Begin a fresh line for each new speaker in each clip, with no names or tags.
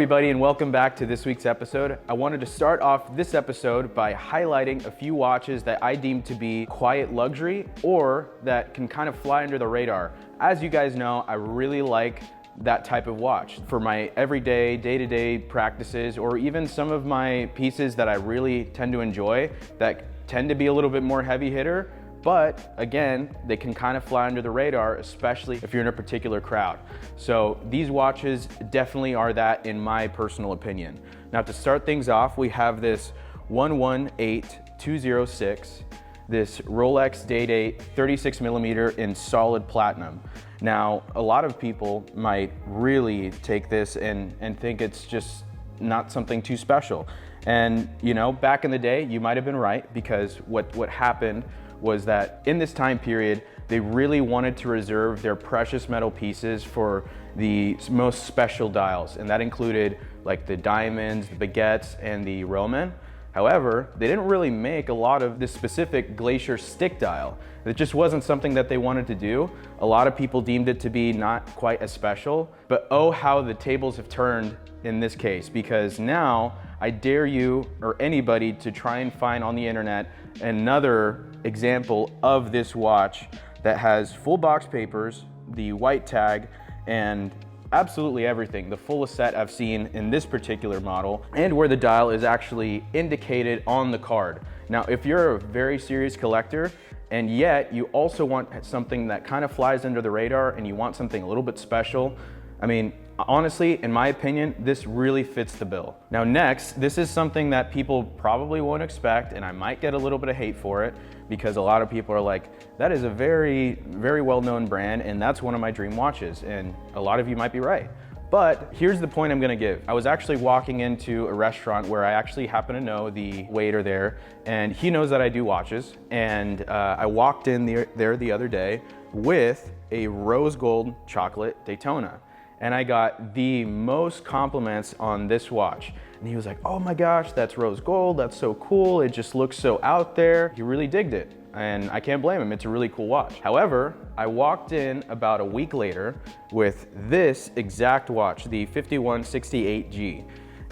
everybody, and welcome back to this week's episode. I wanted to start off this episode by highlighting a few watches that I deem to be quiet luxury or that can kind of fly under the radar. As you guys know, I really like that type of watch for my everyday, day-to-day practices, or even some of my pieces that I really tend to enjoy that tend to be a little bit more heavy hitter. But again, they can kind of fly under the radar, especially if you're in a particular crowd. So these watches definitely are that, in my personal opinion. Now, to start things off, we have this 118206, this Rolex Day-Date 36mm in solid platinum. Now, a lot of people might really take this and think it's just not something too special. And you know, back in the day, you might have been right, because what happened was that in this time period, they really wanted to reserve their precious metal pieces for the most special dials. And that included like the diamonds, the baguettes, and the Roman. However, they didn't really make a lot of this specific glacier stick dial. It just wasn't something that they wanted to do. A lot of people deemed it to be not quite as special, but oh, how the tables have turned in this case, because now I dare you or anybody to try and find on the internet another example of this watch that has full box papers, the white tag, and absolutely everything, the fullest set I've seen in this particular model, and where the dial is actually indicated on the card. Now, if you're a very serious collector and yet you also want something that kind of flies under the radar and you want something a little bit special, I mean, honestly, in my opinion, this really fits the bill. Now next, this is something that people probably won't expect, and I might get a little bit of hate for it, because a lot of people are like, that is a very, very well-known brand, and that's one of my dream watches, and a lot of you might be right. But here's the point I'm gonna give. I was actually walking into a restaurant where I actually happen to know the waiter there, and he knows that I do watches, and I walked in there the other day with a rose gold chocolate Daytona. And I got the most compliments on this watch. And he was like, oh my gosh, that's rose gold, that's so cool, it just looks so out there. He really digged it, and I can't blame him, it's a really cool watch. However, I walked in about a week later with this exact watch, the 5168G,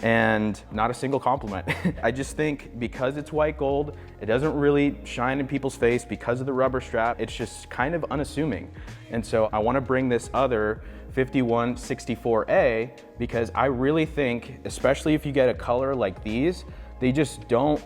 and not a single compliment. I just think because it's white gold, it doesn't really shine in people's face because of the rubber strap, it's just kind of unassuming. And so I wanna bring this other 5164A, because I really think, especially if you get a color like these, they just don't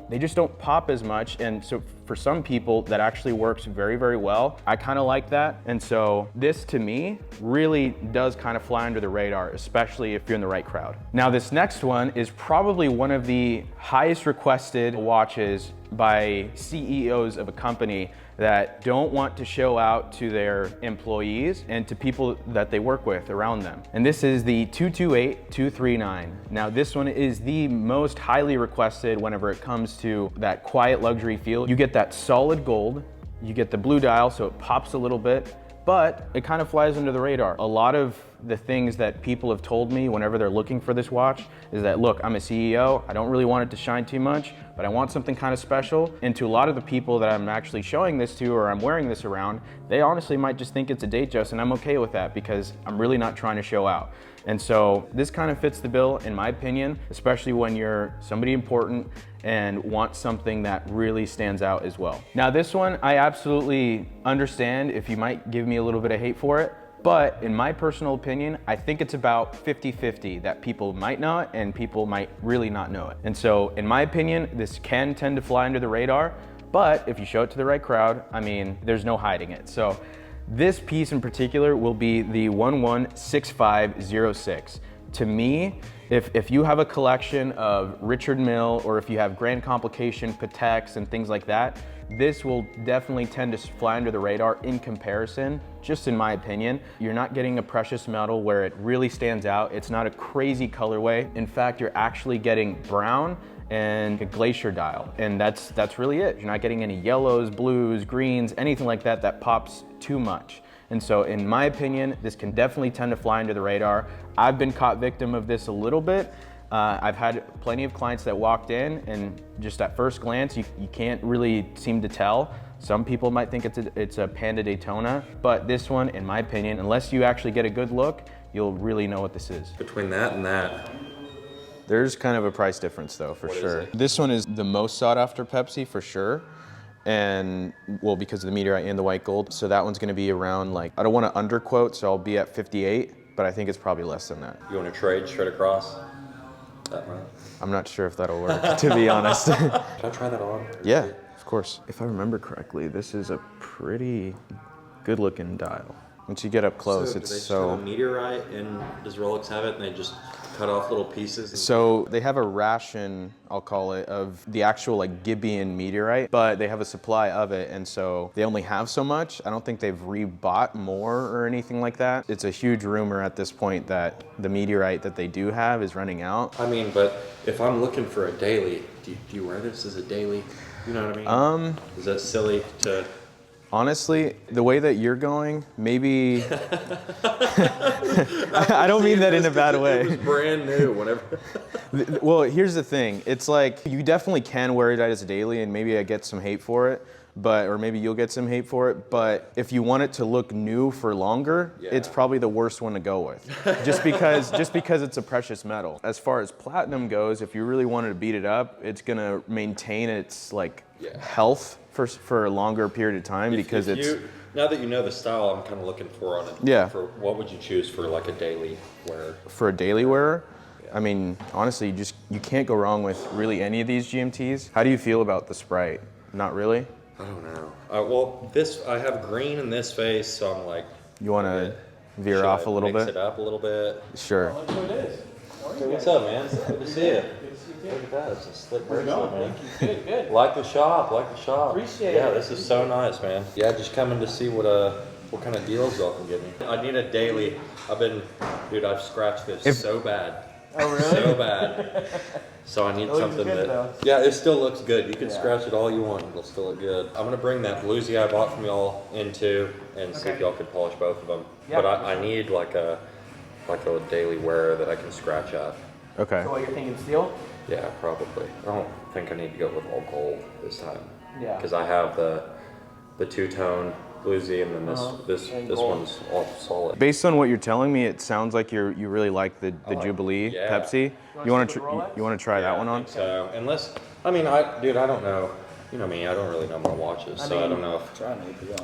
pop as much. And so for some people that actually works very, very well. I kind of like that. And so this to me really does kind of fly under the radar, especially if you're in the right crowd. Now this next one is probably one of the highest requested watches by CEOs of a company that don't want to show out to their employees and to people that they work with around them. And this is the 228239. Now this one is the most highly requested whenever it comes to that quiet luxury feel. You get that solid gold, you get the blue dial so it pops a little bit, but it kind of flies under the radar. A lot of the things that people have told me whenever they're looking for this watch is that, look, I'm a CEO, I don't really want it to shine too much, but I want something kind of special. And to a lot of the people that I'm actually showing this to, or I'm wearing this around, they honestly might just think it's a Datejust, and I'm okay with that because I'm really not trying to show out. And so this kind of fits the bill, in my opinion, especially when you're somebody important and want something that really stands out as well. Now this one, I absolutely understand if you might give me a little bit of hate for it, but in my personal opinion, I think it's about 50-50 that people might know it and people might really not know it. And so in my opinion, this can tend to fly under the radar, but if you show it to the right crowd, I mean, there's no hiding it. So this piece in particular will be the 116506. To me, if you have a collection of Richard Mille, or if you have Grand Complication, Pateks, and things like that, this will definitely tend to fly under the radar in comparison, just in my opinion. You're not getting a precious metal where it really stands out. It's not a crazy colorway. In fact, you're actually getting brown and a glacier dial, and that's really it. You're not getting any yellows, blues, greens, anything like that that pops too much. And so in my opinion, this can definitely tend to fly under the radar. I've been caught victim of this a little bit. I've had plenty of clients that walked in and just at first glance, you can't really seem to tell. Some people might think it's a Panda Daytona, but this one, in my opinion, unless you actually get a good look, you'll really know what this is.
Between that and that,
There's kind of a price difference though, for
What
sure.
is it?
This one is the most sought after Pepsi for sure. And well, because of the meteorite and the white gold. So that one's gonna be around like, I don't wanna underquote, so I'll be at 58, but I think it's probably less than that.
You want to trade straight across? That right?
I'm not sure if that'll work, to be honest.
Can I try that on?
Yeah, of course. If I remember correctly, this is a pretty good looking dial. Once you get up close,
So,
it's
do they just
so...
have a meteorite, and does Rolex have it, and they just cut off little pieces? And
So they have a ration, I'll call it, of the actual like Gibeon meteorite, but they have a supply of it, and so they only have so much. I don't think they've rebought more or anything like that. It's a huge rumor at this point that the meteorite that they do have is running out.
I mean, but if I'm looking for a daily, do you wear this as a daily? You know what I mean? Is that silly to...
Honestly, the way that you're going, maybe... I don't mean that in a bad way.
It was brand new whenever...
Well, here's the thing. It's like, you definitely can wear it as a daily, and maybe I get some hate for it, or maybe you'll get some hate for it, but if you want it to look new for longer, it's probably the worst one to go with. just because it's a precious metal. As far as platinum goes, if you really wanted to beat it up, it's gonna maintain its like health for a longer period of time because it's...
Now that you know the style I'm kind of looking for on it, for what would you choose for like a daily wear?
For a daily wearer? I mean, honestly, you can't go wrong with really any of these GMTs. How do you feel about the Sprite? Not really?
I don't know. Well, I have green in this face, so I'm like...
You want to veer off a little bit?
Mix it up a little bit.
Sure.
Look who it is.
Hey, what's up, man? Good to see you. Look at that, it's a slick bracelet, man.
Good, good.
Like the shop.
Appreciate it.
Yeah, this is so nice, man. Yeah, just coming to see what kind of deals y'all can give me. I need a daily. I've scratched this so bad.
Oh, really?
So bad. So I need something
good,
that...
though.
Yeah, it still looks good. You can scratch it all you want. It'll still look good. I'm going to bring that bluesy I bought from y'all into and see if y'all could polish both of them.
Yeah,
but I need like a daily wearer that I can scratch up.
Okay.
So what, you're thinking steel?
Yeah, probably. I don't think I need to go with all gold this time.
Yeah.
Because I have the two-tone bluesy, and then this
gold.
one's all solid.
Based on what you're telling me, it sounds like you really like the Jubilee Pepsi. You want to try that one on?
So unless, I don't know. You know me, I don't really know my watches, so I don't know if...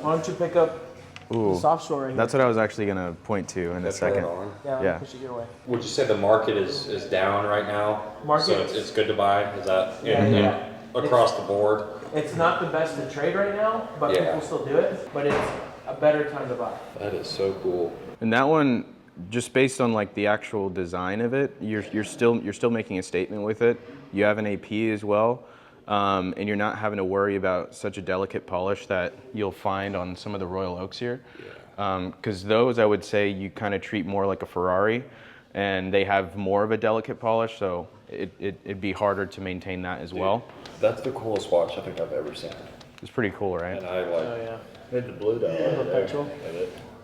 Why don't you pick up the soft shore right here?
That's what I was actually going to point to in a second.
Yeah, let me push it your way.
Would you say the market is down right now? So it's good to buy? Is that across the board?
It's not the best to trade right now, but people still do it. But it's a better time to buy.
That is so cool.
And that one, just based on like the actual design of it, you're still making a statement with it. You have an AP as well, and you're not having to worry about such a delicate polish that you'll find on some of the Royal Oaks here. Because those, I would say, you kind of treat more like a Ferrari, and they have more of a delicate polish, so it'd be harder to maintain that as well.
That's the coolest watch I think I've ever seen.
It's pretty cool, right?
And I like...
Oh, yeah.
There's the blue dial.
Perpetual.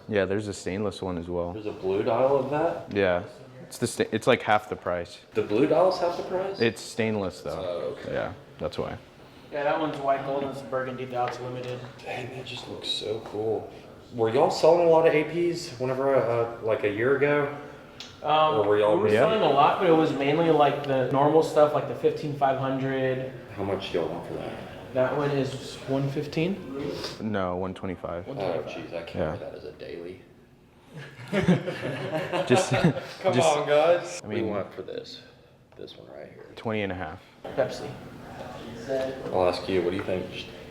Yeah, there's a stainless one as well.
There's a blue dial of that?
Yeah, it's like half the price.
The blue dial is half the price?
It's stainless though.
Oh, okay.
Yeah, that's why.
Yeah, that one's white gold and it's burgundy dots limited.
Dang, that just looks so cool. Were y'all selling a lot of APs whenever, like a year ago? Or were y'all...
We were selling a lot, but it was mainly like the normal stuff, like the 15500.
How much do y'all want for that?
That one is 115.
No, 125.
Oh, jeez, I can't wear that as a daily.
Just
Come on, guys.
I
What do you
mean-
want for this? This one right here.
20 and a half.
Pepsi.
I'll ask you, what do you think?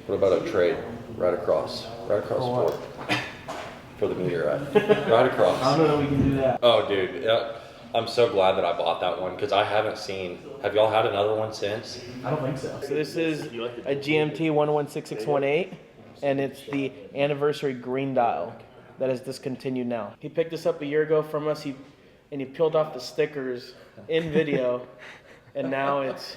What about a trade right across the board? For the meteorite. Right across.
I don't know if we can do that.
Oh, dude. I'm so glad that I bought that one because I haven't seen... Have y'all had another one since?
I don't think so. So this is a GMT 116618, and it's the anniversary green dial that is discontinued now. He picked this up a year ago from us, and he peeled off the stickers in video, and now it's...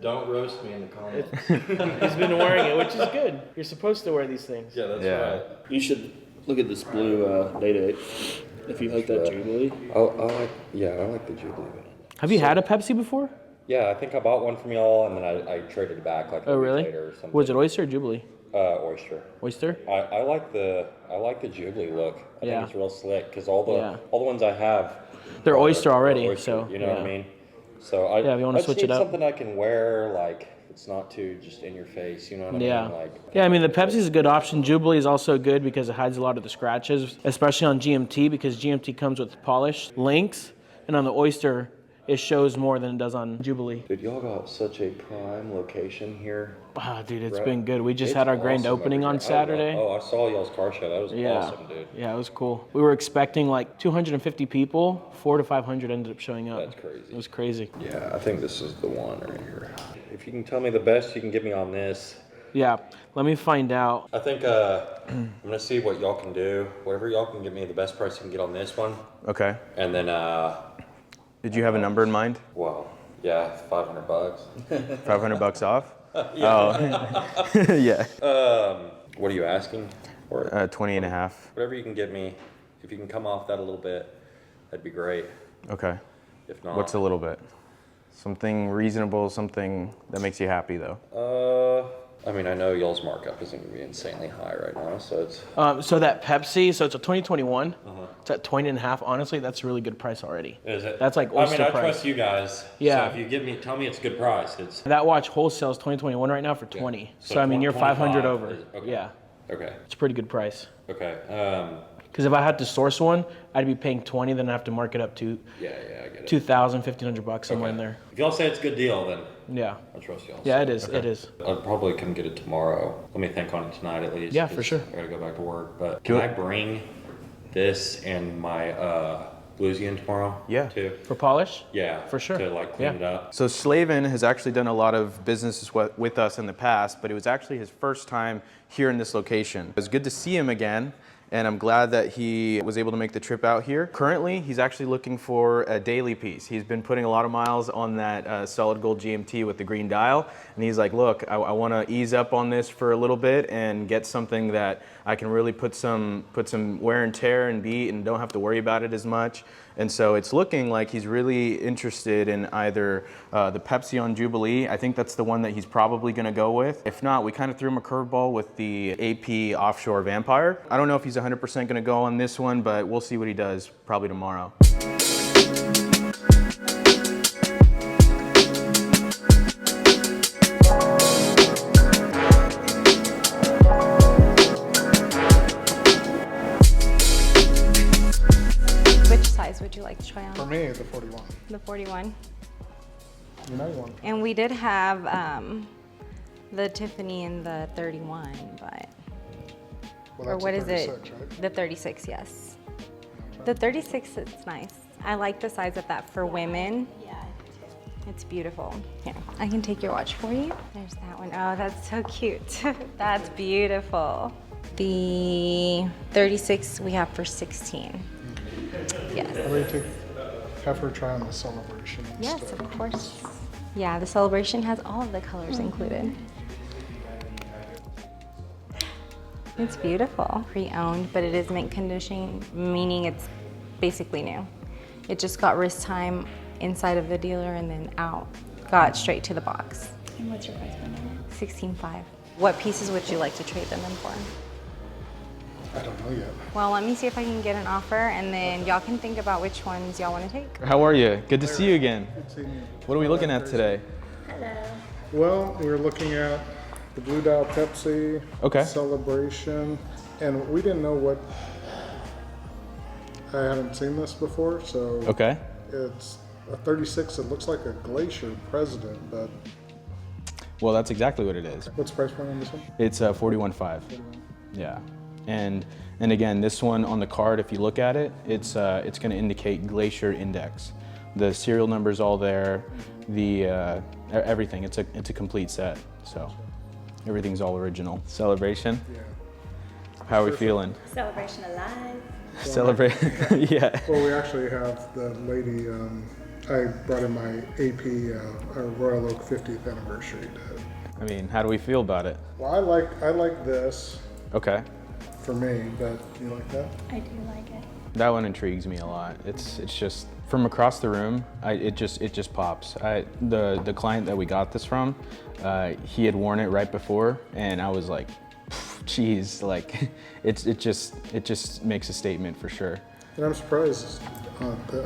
Don't roast me in the comments.
He's been wearing it, which is good. You're supposed to wear these things.
Yeah, that's right.
You should look at this blue Data if you like that Jubilee.
I like the Jubilee one.
Have you had a Pepsi before?
Yeah, I think I bought one from y'all, and then I traded it back like a week later or something.
Was it Oyster or Jubilee?
Oyster.
Oyster?
I like the Jubilee look. I think it's real slick because all the ones I have
They're Oyster already,
Oyster,
so
you know what I mean. So
Yeah, if you wanna
I just
switch
need
it up.
something I can wear, like, it's not too just in your face, you know what I
Yeah.
mean? Like,
Yeah, I mean, the Pepsi's a good option. Jubilee is also good because it hides a lot of the scratches, especially on GMT, because GMT comes with polished links, and on the Oyster, it shows more than it does on Jubilee.
dude, y'all got such a prime location here.
Ah, dude, it's
Right.
been good. We just
It's
had our grand
awesome
opening
over
on
here.
Saturday.
I saw y'all's car show. That was
Yeah.
awesome, dude.
Yeah, it was cool. We were expecting like 250 people. 400 to 500 ended up showing up.
That's crazy.
It was crazy.
Yeah, I think this is the one right here. If you can tell me the best you can give me on this,
Yeah, let me find out.
I think I'm gonna see what y'all can do. Whatever y'all can give me the best price you can get on this one,
Okay.
and then
Did you have a number in mind?
well, yeah, $500.
500 bucks off? Oh, yeah.
What are you asking? Or
20 and a half.
whatever you can give me. If you can come off that a little bit, that'd be great.
Okay.
If not,
What's a little bit? Something reasonable, something that makes you happy though.
I mean, I know y'all's markup isn't gonna be insanely high right now, so it's
So that Pepsi, so it's a 2021. It's at 20 and a half. Honestly, that's a really good price already.
Is it?
That's like
I
Oyster
mean, I
price.
trust you guys.
Yeah.
So if you tell me it's a good price, it's
That watch wholesales 2021 right now for 20.
So
So I mean, you're 500
25
over.
is- okay.
Yeah,
okay.
it's a pretty good price.
Okay.
Because if I had to source one, I'd be paying 20, then I have to mark it up to
Yeah, I get it.
2,000, 1,500 bucks somewhere in there.
If y'all say it's a good deal, then
Yeah,
I trust y'all.
yeah, it is. It is.
I'll probably come get it tomorrow. Let me think on it tonight at least.
Yeah, for
'cause
sure.
I gotta go back to work. But can I bring this and my WOLVYN tomorrow?
Yeah.
Too.
For polish?
Yeah.
For sure.
To like clean
Yeah.
it up.
So Slavin has actually done a lot of business with us in the past, but it was actually his first time here in this location. It was good to see him again, and I'm glad that he was able to make the trip out here. Currently, he's actually looking for a daily piece. He's been putting a lot of miles on that solid gold GMT with the green dial, and he's like, look, I want to ease up on this for a little bit and get something that I can really put some wear and tear and beat and don't have to worry about it as much. And so it's looking like he's really interested in either the Pepsi on Jubilee. I think that's the one that he's probably going to go with. If not, we kind of threw him a curveball with the AP Offshore Vampire. I don't know if he's 100% going to go on this one, but we'll see what he does probably tomorrow.
Which size would you like to try
For
on?
me, the 41.
The 41.
You know you want.
And we did have the Tiffany in the 31, but
Well,
or
that's
what
a
is it?
36, right?
The 36, yes. The 36 is nice. I like the size of that for women. Yeah, it's beautiful. Here, I can take your watch for you. There's that one. Oh, that's so cute. That's beautiful. The 36 we have for 16. Yes.
How about you have her try on the Celebration
Yes,
instead?
of course. Yeah, the Celebration has all of the colors included. It's beautiful. Pre-owned, but it is mint condition, meaning it's basically new. It just got wrist time inside of the dealer and then out. Got straight to the box.
And what's your price point on it?
16.5. What pieces would you like to trade them in for?
I don't know yet.
Well, let me see if I can get an offer, and then y'all can think about which ones y'all want to take.
How are you? Good to see you again.
Good seeing you.
What are we looking at today?
Well, we were looking at the Blue Dial Pepsi
Okay.
Celebration, and we didn't know what. I haven't seen this before, so
Okay.
it's a 36. It looks like a Glacier President, but
Well, that's exactly what it is.
what's the price point on this one?
It's 41.5. Yeah, and again, this one on the card, if you look at it, it's going to indicate Glacier Index. The serial number's all there, the everything. It's a complete set, so everything's all original. Celebration.
Yeah.
How are we feeling?
Celebration Alive.
Celebrate. Yeah.
Well, we actually have the lady. I brought in my AP Royal Oak 50th anniversary.
I mean, how do we feel about it?
Well, I like this
Okay.
for me, but you like that?
I do like it.
That one intrigues me a lot. It's just from across the room. It just pops. The client that we got this from, he had worn it right before, and I was like, geez, like it just makes a statement for sure.
And I'm surprised.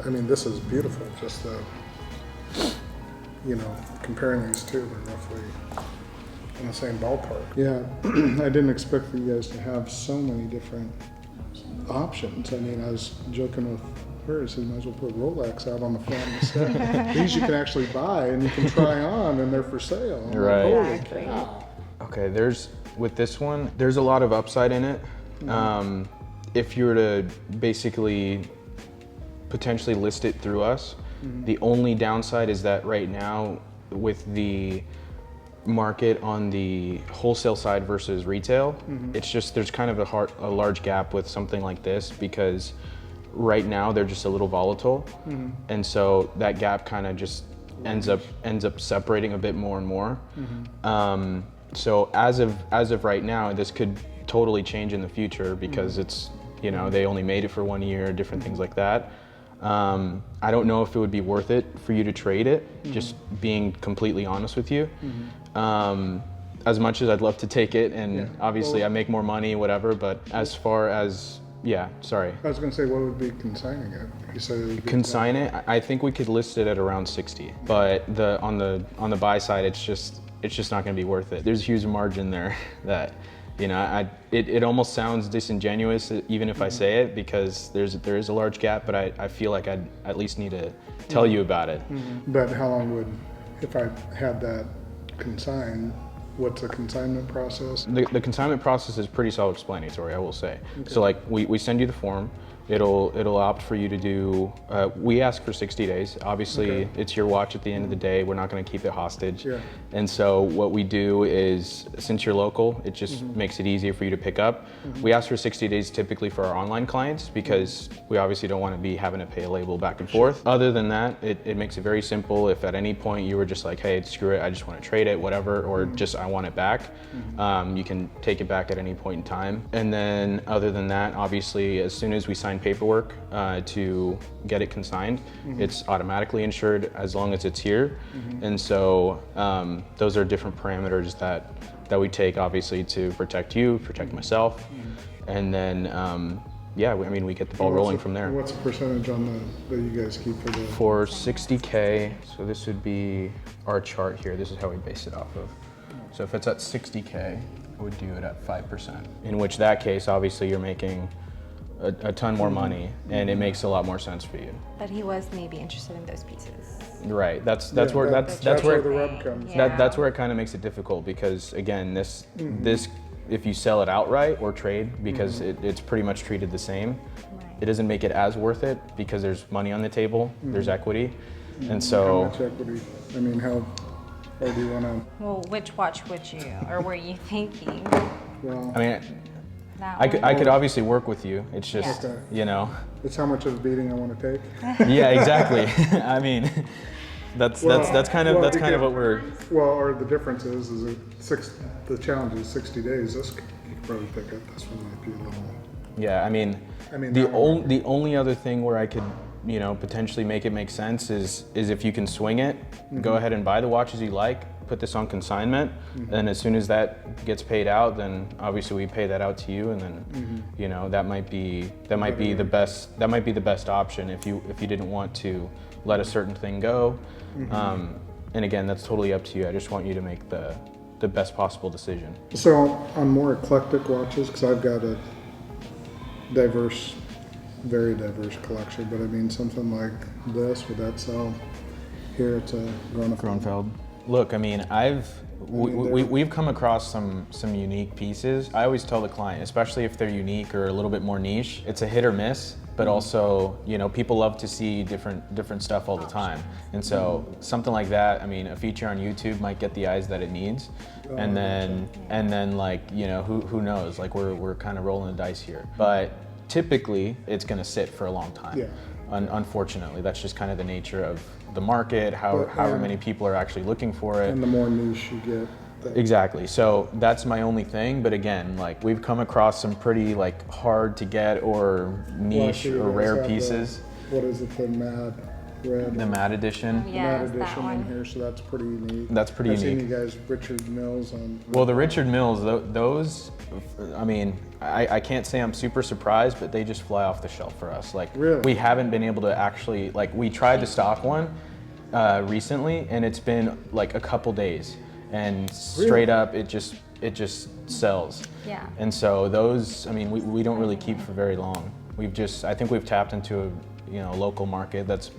I mean, this is beautiful. Just you know, comparing these two, they're roughly in the same ballpark. Yeah, I didn't expect for you guys to have so many different options. I mean, I was joking with her, I said, you might as well put Rolex out on the front instead. These you can actually buy and you can try on and they're for sale. I'm like,
Right.
holy
Exactly.
cow.
Okay, with this one, there's a lot of upside in it. If you were to basically potentially list it through us, the only downside is that right now with the market on the wholesale side versus retail, it's just, there's kind of a large gap with something like this because right now they're just a little volatile. And so that gap kind of just ends up separating a bit more and more. So as of right now, this could totally change in the future because it's, you know, they only made it for 1 year, different things like that. I don't know if it would be worth it for you to trade it, just being completely honest with you. As much as I'd love to take it, and obviously I make more money, whatever, but as far as, sorry.
I was gonna say, what would be consigning it? You said it would be
Consign it, I think we could list it at around 60, but on the buy side, it's just not gonna be worth it. There's a huge margin there that, you know, it almost sounds disingenuous even if I say it because there is a large gap, but I feel like I'd at least need to tell you about it.
But how long would, if I had that consigned, what's the consignment process?
The consignment process is pretty self-explanatory, I will say. Okay. So like we send you the form. It'll opt for you to do, we ask for 60 days. Obviously, it's your watch at the end of the day. We're not gonna keep it hostage. Yeah. And so what we do is, since you're local, it just makes it easier for you to pick up. We ask for 60 days typically for our online clients because we obviously don't wanna be having to pay a label back and forth. Other than that, it makes it very simple. If at any point you were just like, hey, screw it, I just wanna trade it, whatever, or just I want it back, you can take it back at any point in time. And then other than that, obviously, as soon as we sign paperwork to get it consigned, it's automatically insured as long as it's here. And so those are different parameters that we take obviously to protect you, protect myself, and then I mean, we get the ball rolling from there.
What's the percentage on that you guys keep for the?
For 60K, so this would be our chart here. This is how we base it off of. So if it's at 60K, I would do it at 5%. In which that case, obviously you're making a ton more money, and it makes a lot more sense for you.
But he was maybe interested in those pieces.
Right. That's where
the rub comes.
That's where it kind of makes it difficult because again, this if you sell it outright or trade, because it's pretty much treated the same, it doesn't make it as worth it because there's money on the table, there's equity, and so.
How much equity? I mean, how do you want to?
Well, which watch would you, or were you thinking?
Well,
I mean, I could obviously work with you. It's just, you know.
It's how much of a beating I want to take.
Yeah, exactly. I mean, that's kind of what we're.
Well, or the difference is the challenge is 60 days. This you could probably pick up. This one might be a little.
Yeah, I mean the only other thing where I could, you know, potentially make it make sense is if you can swing it, go ahead and buy the watches you like, put this on consignment, and as soon as that gets paid out, then obviously we pay that out to you, and then you know, that might be the best option if you didn't want to let a certain thing go. And again, that's totally up to you. I just want you to make the best possible decision.
So on more eclectic watches, because I've got a very diverse collection, but I mean something like this, would that sell here at
Gronfeld? Look, I mean, we've come across some unique pieces. I always tell the client, especially if they're unique or a little bit more niche, it's a hit or miss, but also, you know, people love to see different stuff all the time. And so something like that, I mean, a feature on YouTube might get the eyes that it needs. And then like, you know, who knows, like we're kind of rolling the dice here. But typically it's gonna sit for a long time. Yeah. Unfortunately, that's just kind of the nature of the market, however many people are actually looking for it.
And the more niche you get.
Exactly. So that's my only thing. But again, like we've come across some pretty like hard to get or niche or rare pieces.
What is it, the Mad Red?
The Mad Edition.
Oh, yeah,
the Mad Edition in here, so that's pretty unique.
That's pretty unique.
I've seen you guys, Richard Mills on.
Well, the Richard Mills, those, I mean, I can't say I'm super surprised, but they just fly off the shelf for us. Like,
really?
We haven't been able to actually, like, we tried to stock one, recently, and it's been like a couple days, and straight up it just sells.
Yeah.
And so those, I mean, we don't really keep for very long. I think we've tapped into a local market that's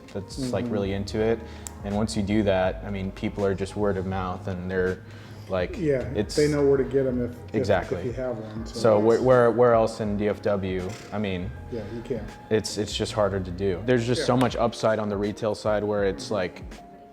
like really into it, and once you do that, I mean, people are just word of mouth, and they're like,
they know where to get them
exactly.
if you have one.
So where else in DFW? I mean,
yeah, you can.
It's just harder to do. There's just so much upside on the retail side where it's like,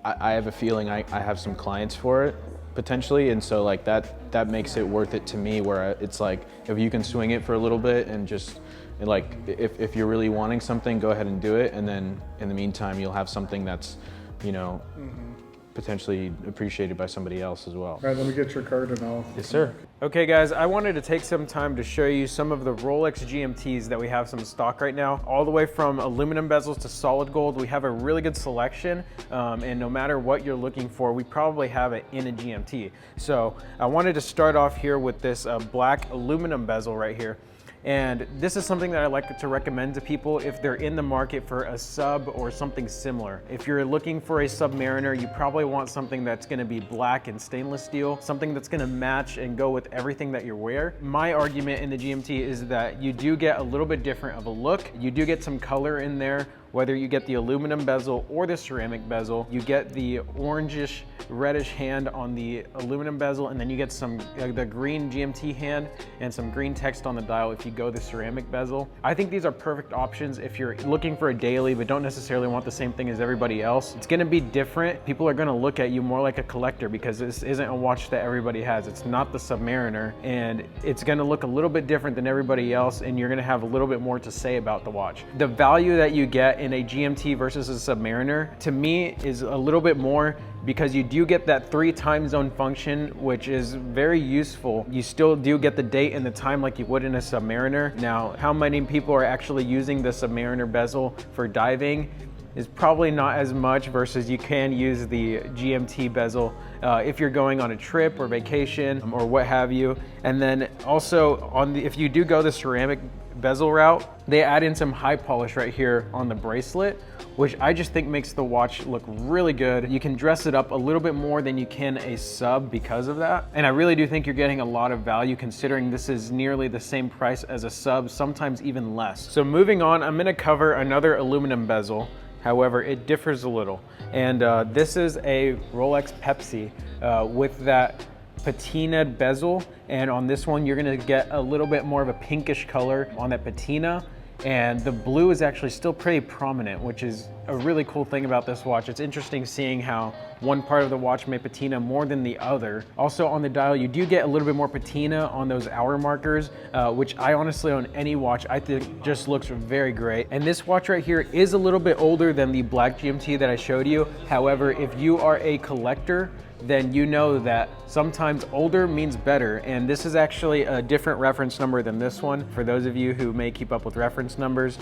I have a feeling I have some clients for it potentially, and so like that makes it worth it to me, where it's like, if you can swing it for a little bit and just like, if you're really wanting something, go ahead and do it, and then in the meantime you'll have something that's potentially appreciated by somebody else as well.
All right, let me get your card and I'll...
Yes, sir.
Okay guys, I wanted to take some time to show you some of the Rolex GMTs that we have some stock right now. All the way from aluminum bezels to solid gold, we have a really good selection, and no matter what you're looking for, we probably have it in a GMT. So I wanted to start off here with this black aluminum bezel right here. And this is something that I like to recommend to people if they're in the market for a sub or something similar. If you're looking for a Submariner, you probably want something that's gonna be black and stainless steel, something that's gonna match and go with everything that you wear. My argument in the GMT is that you do get a little bit different of a look. You do get some color in there, whether you get the aluminum bezel or the ceramic bezel. You get the orangish, reddish hand on the aluminum bezel, and then you get some the green GMT hand and some green text on the dial if you go the ceramic bezel. I think these are perfect options if you're looking for a daily but don't necessarily want the same thing as everybody else. It's gonna be different. People are gonna look at you more like a collector because this isn't a watch that everybody has. It's not the Submariner, and it's gonna look a little bit different than everybody else, and you're gonna have a little bit more to say about the watch. The value that you get in a GMT versus a Submariner, to me, is a little bit more, because you do get that 3 time zone function, which is very useful. You still do get the date and the time like you would in a Submariner. Now, how many people are actually using the Submariner bezel for diving is probably not as much, versus you can use the GMT bezel if you're going on a trip or vacation or what have you. And then also if you do go the ceramic bezel route, they add in some high polish right here on the bracelet, which I just think makes the watch look really good. You can dress it up a little bit more than you can a sub because of that. And I really do think you're getting a lot of value, considering this is nearly the same price as a sub, sometimes even less. So moving on, I'm gonna cover another aluminum bezel. However, it differs a little. And this is a Rolex Pepsi with that patina bezel, and on this one you're gonna get a little bit more of a pinkish color on that patina, and the blue is actually still pretty prominent, which is a really cool thing about this watch. It's interesting seeing how one part of the watch may patina more than the other. Also on the dial, you do get a little bit more patina on those hour markers, which I honestly, on any watch, I think just looks very great. And this watch right here is a little bit older than the black GMT that I showed you. However, if you are a collector, then you know that sometimes older means better. And this is actually a different reference number than this one. For those of you who may keep up with reference numbers,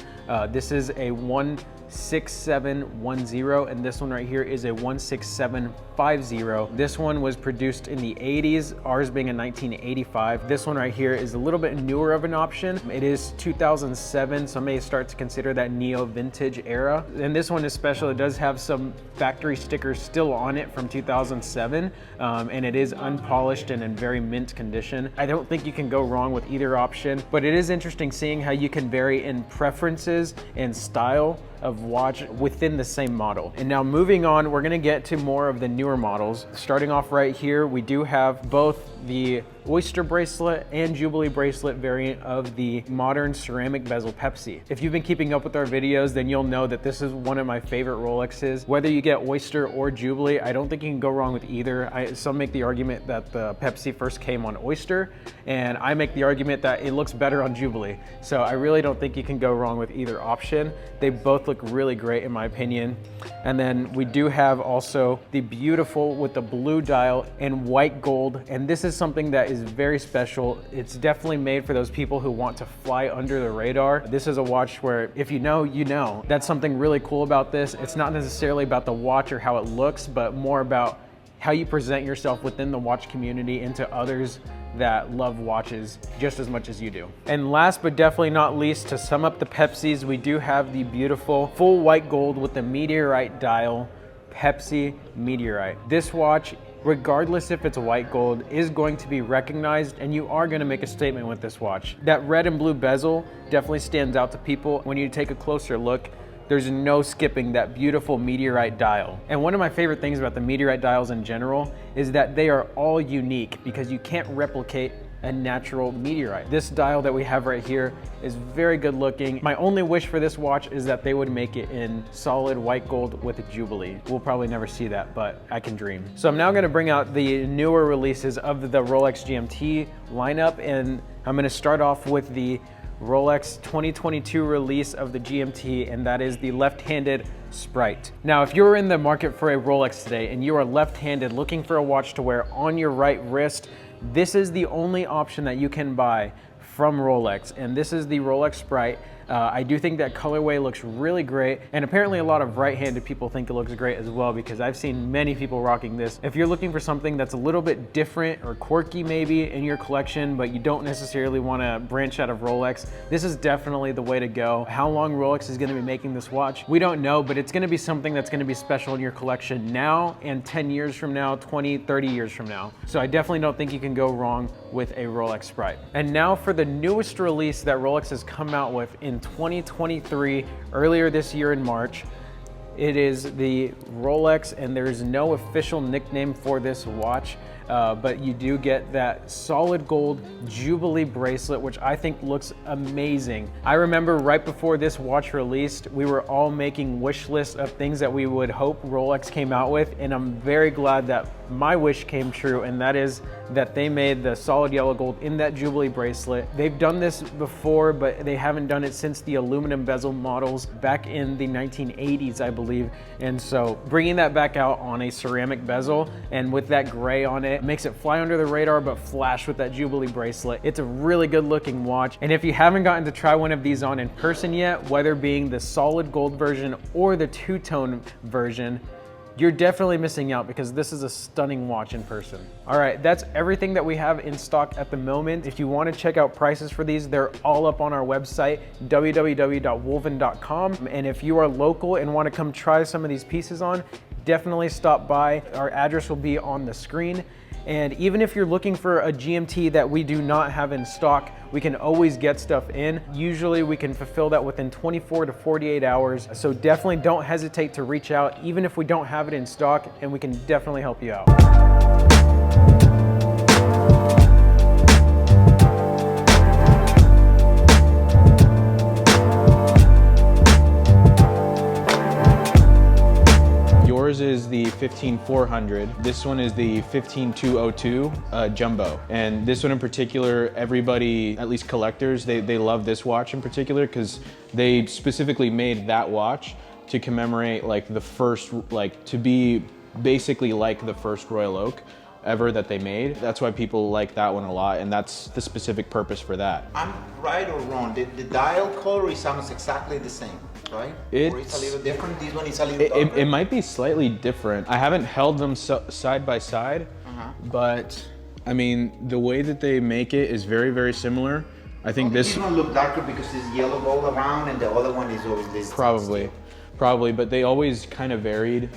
this is a 16710, and this one right here is a 16750. This one was produced in the 80s, ours being a 1985. This one right here is a little bit newer of an option. It is 2007, so I may start to consider that neo vintage era. And this one is special. It does have some factory stickers still on it from 2007, and it is unpolished and in very mint condition. I don't think you can go wrong with either option, but it is interesting seeing how you can vary in preferences and style of watch within the same model. And now moving on, we're gonna get to more of the newer models. Starting off right here, we do have both the Oyster bracelet and Jubilee bracelet variant of the modern ceramic bezel Pepsi. If you've been keeping up with our videos, then you'll know that this is one of my favorite Rolexes. Whether you get Oyster or Jubilee, I don't think you can go wrong with either. Some make the argument that the Pepsi first came on Oyster, and I make the argument that it looks better on Jubilee. So I really don't think you can go wrong with either option. They both look really great in my opinion. And then we do have also the beautiful with the blue dial and white gold, and this is something that is very special. It's definitely made for those people who want to fly under the radar. This is a watch where if you know, you know. That's something really cool about this. It's not necessarily about the watch or how it looks, but more about how you present yourself within the watch community and to others that love watches just as much as you do. And last but definitely not least, to sum up the Pepsis, we do have the beautiful full white gold with the meteorite dial. Pepsi meteorite. This watch, regardless if it's white gold, is going to be recognized, and you are gonna make a statement with this watch. That red and blue bezel definitely stands out to people. When you take a closer look, there's no skipping that beautiful meteorite dial. And one of my favorite things about the meteorite dials in general is that they are all unique because you can't replicate a natural meteorite. This dial that we have right here is very good looking. My only wish for this watch is that they would make it in solid white gold with a Jubilee. We'll probably never see that, but I can dream. So I'm now gonna bring out the newer releases of the Rolex GMT lineup, and I'm gonna start off with the Rolex 2022 release of the GMT, and that is the left-handed Sprite. Now, if you're in the market for a Rolex today and you are left-handed looking for a watch to wear on your right wrist, this is the only option that you can buy from Rolex, and this is the Rolex Sprite. I do think that colorway looks really great, and apparently a lot of right-handed people think it looks great as well, because I've seen many people rocking this. If you're looking for something that's a little bit different or quirky maybe in your collection, but you don't necessarily want to branch out of Rolex, this is definitely the way to go. How long Rolex is going to be making this watch, we don't know, but it's going to be something that's going to be special in your collection now and 10 years from now, 20, 30 years from now. So I definitely don't think you can go wrong with a Rolex Sprite. And now for the newest release that Rolex has come out with in 2023, earlier this year in March. It is the Rolex, and there's no official nickname for this watch, but you do get that solid gold Jubilee bracelet, which I think looks amazing. I remember right before this watch released, we were all making wish lists of things that we would hope Rolex came out with, and I'm very glad that my wish came true, and that is that they made the solid yellow gold in that Jubilee bracelet. They've done this before, but they haven't done it since the aluminum bezel models back in the 1980s, I believe. And so bringing that back out on a ceramic bezel and with that gray on it makes it fly under the radar but flash with that Jubilee bracelet. It's a really good looking watch. And if you haven't gotten to try one of these on in person yet, whether being the solid gold version or the two-tone version, you're definitely missing out, because this is a stunning watch in person. All right, that's everything that we have in stock at the moment. If you want to check out prices for these, they're all up on our website, www.wolvyn.com. And if you are local and want to come try some of these pieces on, definitely stop by. Our address will be on the screen. And even if you're looking for a GMT that we do not have in stock, we can always get stuff in. Usually we can fulfill that within 24 to 48 hours. So definitely don't hesitate to reach out, even if we don't have it in stock, and we can definitely help you out.
Yours is the 15400. This one is the 15202 Jumbo. And this one in particular, everybody, at least collectors, they love this watch in particular because they specifically made that watch to commemorate like the first, like to be basically like the first Royal Oak ever that they made. That's why people like that one a lot, and that's the specific purpose for that.
I'm right or wrong? The dial color is almost exactly the same, right? Or it's a little different? This one is a little darker?
It might be slightly different. I haven't held them side by side, but I mean, the way that they make it is very, very similar. I think this
one look darker because it's yellow gold around, and the other one is always this.
Probably, but they always kind of varied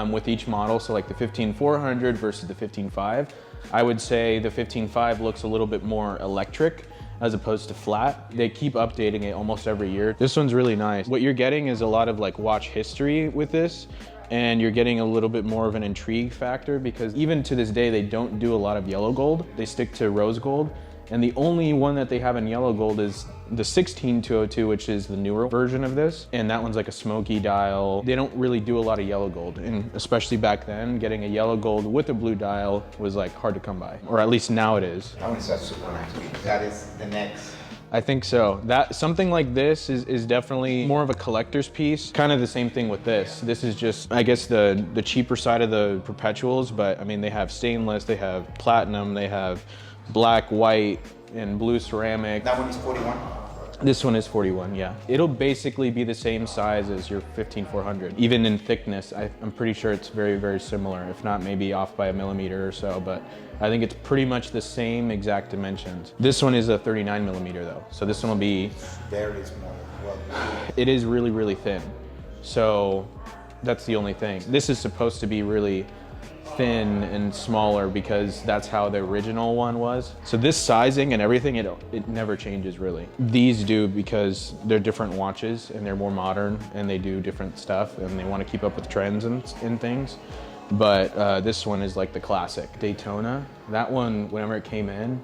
with each model. So like the 15400 versus the 155, I would say the 155 looks a little bit more electric as opposed to flat. They keep updating it almost every year. This one's really nice. What you're getting is a lot of like watch history with this, and you're getting a little bit more of an intrigue factor because even to this day, they don't do a lot of yellow gold. They stick to rose gold. And the only one that they have in yellow gold is the 16202, which is the newer version of this. And that one's like a smoky dial. They don't really do a lot of yellow gold. And especially back then, getting a yellow gold with a blue dial was like hard to come by, or at least now it is.
That one's super nice because that is the next.
I think so. That something like this is definitely more of a collector's piece. Kind of the same thing with this. This is just, I guess, the cheaper side of the perpetuals, but I mean, they have stainless, they have platinum, they have black, white, and blue ceramic.
That one is 41?
This one is 41, yeah. It'll basically be the same size as your 15400. Even in thickness, I'm pretty sure it's very, very similar, if not maybe off by a millimeter or so, but I think it's pretty much the same exact dimensions. This one is a 39 millimeter though, so this one will be...
Very small. Well,
it is really, really thin. So That's the only thing. This is supposed to be really thin and smaller because that's how the original one was. So this sizing and everything, it never changes really. These do because they're different watches and they're more modern and they do different stuff and they want to keep up with trends and things. But this one is like the classic. Daytona, that one, whenever it came in,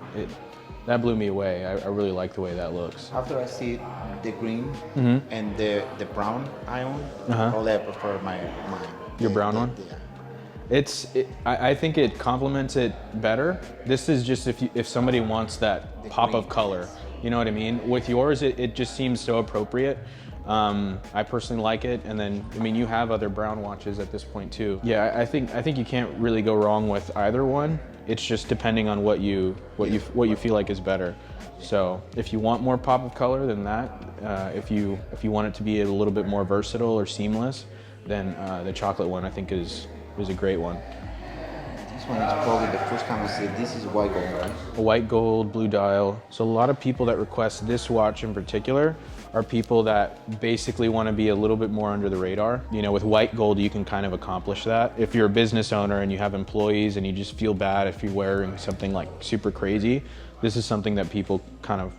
that blew me away. I really like the way that looks.
After I see the green and the brown ion, probably I prefer my
Your brown one?
Yeah.
I think it complements it better. This is just if somebody wants that pop of color, you know what I mean? With yours, it just seems so appropriate. I personally like it, and then I mean you have other brown watches at this point too. Yeah, I think you can't really go wrong with either one. It's just depending on what you feel like is better. So if you want more pop of color than that, if you want it to be a little bit more versatile or seamless, then the chocolate one I think is a great one.
This one is probably the first time I see it. This is white gold, right?
A white gold, blue dial. So a lot of people that request this watch in particular are people that basically want to be a little bit more under the radar. You know, with white gold, you can kind of accomplish that. If you're a business owner and you have employees and you just feel bad if you're wearing something like super crazy, this is something that people kind of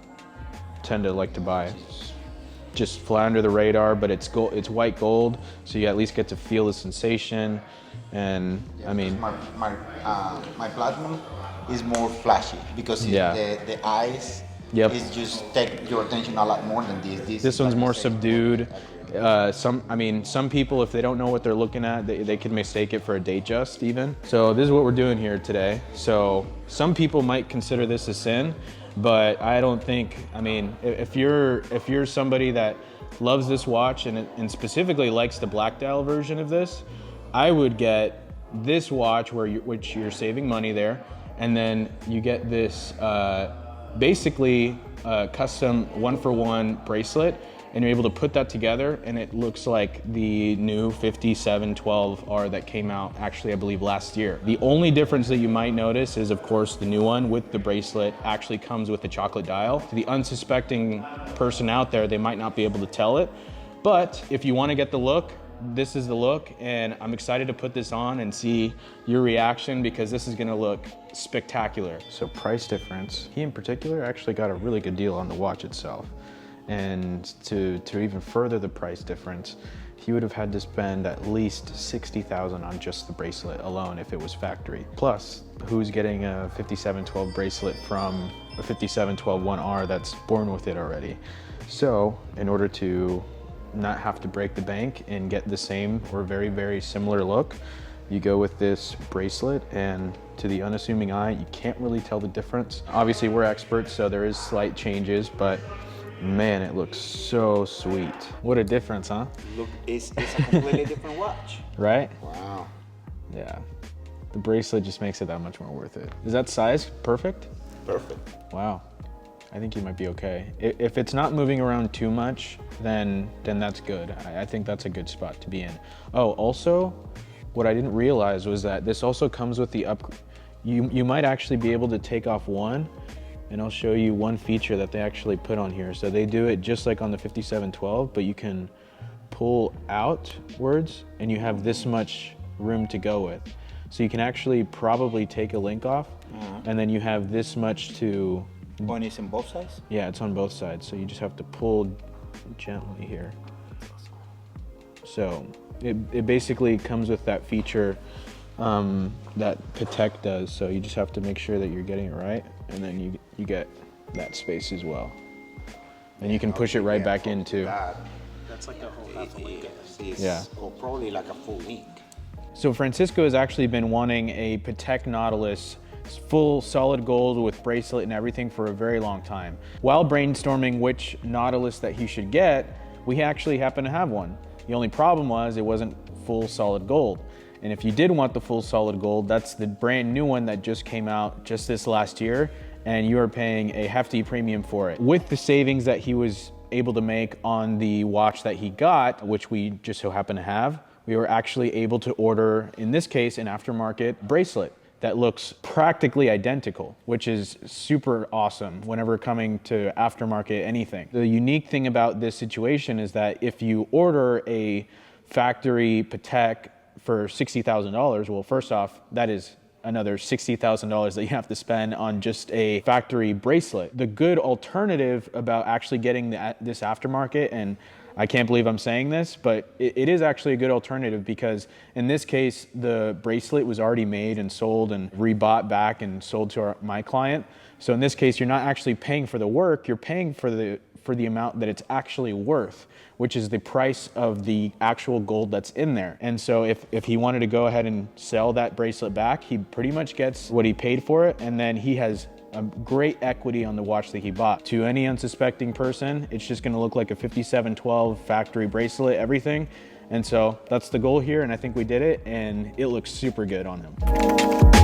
tend to like to buy. Just fly under the radar, but it's white gold, so you at least get to feel the sensation. And
Yeah,
I mean,
my platinum is more flashy because the eyes is just take your attention a lot more than this.
This one's more subdued. Some people, if they don't know what they're looking at, they could mistake it for a Datejust even. So this is what we're doing here today. So some people might consider this a sin, but I don't think, I mean, if you're somebody that loves this watch and specifically likes the black dial version of this, I would get this watch which you're saving money there, and then you get this basically custom 1-for-1 bracelet, and you're able to put that together and it looks like the new 5712R that came out actually I believe last year. The only difference that you might notice is of course the new one with the bracelet actually comes with the chocolate dial. To the unsuspecting person out there, they might not be able to tell it, but if you want to get the look, this is the look, and I'm excited to put this on and see your reaction because this is gonna look spectacular. So price difference, he in particular actually got a really good deal on the watch itself. And to even further the price difference, he would have had to spend at least 60,000 on just the bracelet alone if it was factory. Plus, who's getting a 5712 bracelet from a 5712 1R that's born with it already? So in order to not have to break the bank and get the same or very, very similar look, you go with this bracelet, and to the unassuming eye, you can't really tell the difference. Obviously, we're experts, so there is slight changes, but man, it looks so sweet. What a difference, huh?
Look, it's a completely different watch.
Right?
Wow.
Yeah. The bracelet just makes it that much more worth it. Is that size perfect?
Perfect.
Wow. I think you might be okay. If it's not moving around too much, then that's good. I think that's a good spot to be in. Oh, also, what I didn't realize was that this also comes with the you might actually be able to take off one, and I'll show you one feature that they actually put on here. So they do it just like on the 5712, but you can pull outwards and you have this much room to go with. So you can actually probably take a link off, and then you have this much to...
Oh, and it's on both sides?
Yeah, it's on both sides. So you just have to pull gently here. So it basically comes with that feature that Patek does. So you just have to make sure that you're getting it right, and then you get that space as well. And you can push it right back in too.
That's like the whole half a link.
Yeah.
Or probably like a full link.
So Francisco has actually been wanting a Patek Nautilus full solid gold with bracelet and everything for a very long time. While brainstorming which Nautilus that he should get, we actually happen to have one. The only problem was it wasn't full solid gold. And if you did want the full solid gold, that's the brand new one that just came out just this last year, and you are paying a hefty premium for it. With the savings that he was able to make on the watch that he got, which we just so happen to have, we were actually able to order, in this case, an aftermarket bracelet that looks practically identical, which is super awesome whenever coming to aftermarket anything. The unique thing about this situation is that if you order a factory Patek for $60,000. Well, first off, that is another $60,000 that you have to spend on just a factory bracelet. The good alternative about actually getting this aftermarket, and I can't believe I'm saying this, but it is actually a good alternative, because in this case, the bracelet was already made and sold and rebought back and sold to my client. So in this case, you're not actually paying for the work, you're paying for the amount that it's actually worth, which is the price of the actual gold that's in there. And so if he wanted to go ahead and sell that bracelet back, he pretty much gets what he paid for it, and then he has a great equity on the watch that he bought. To any unsuspecting person, it's just gonna look like a 5712 factory bracelet, everything. And so that's the goal here, and I think we did it, and it looks super good on him.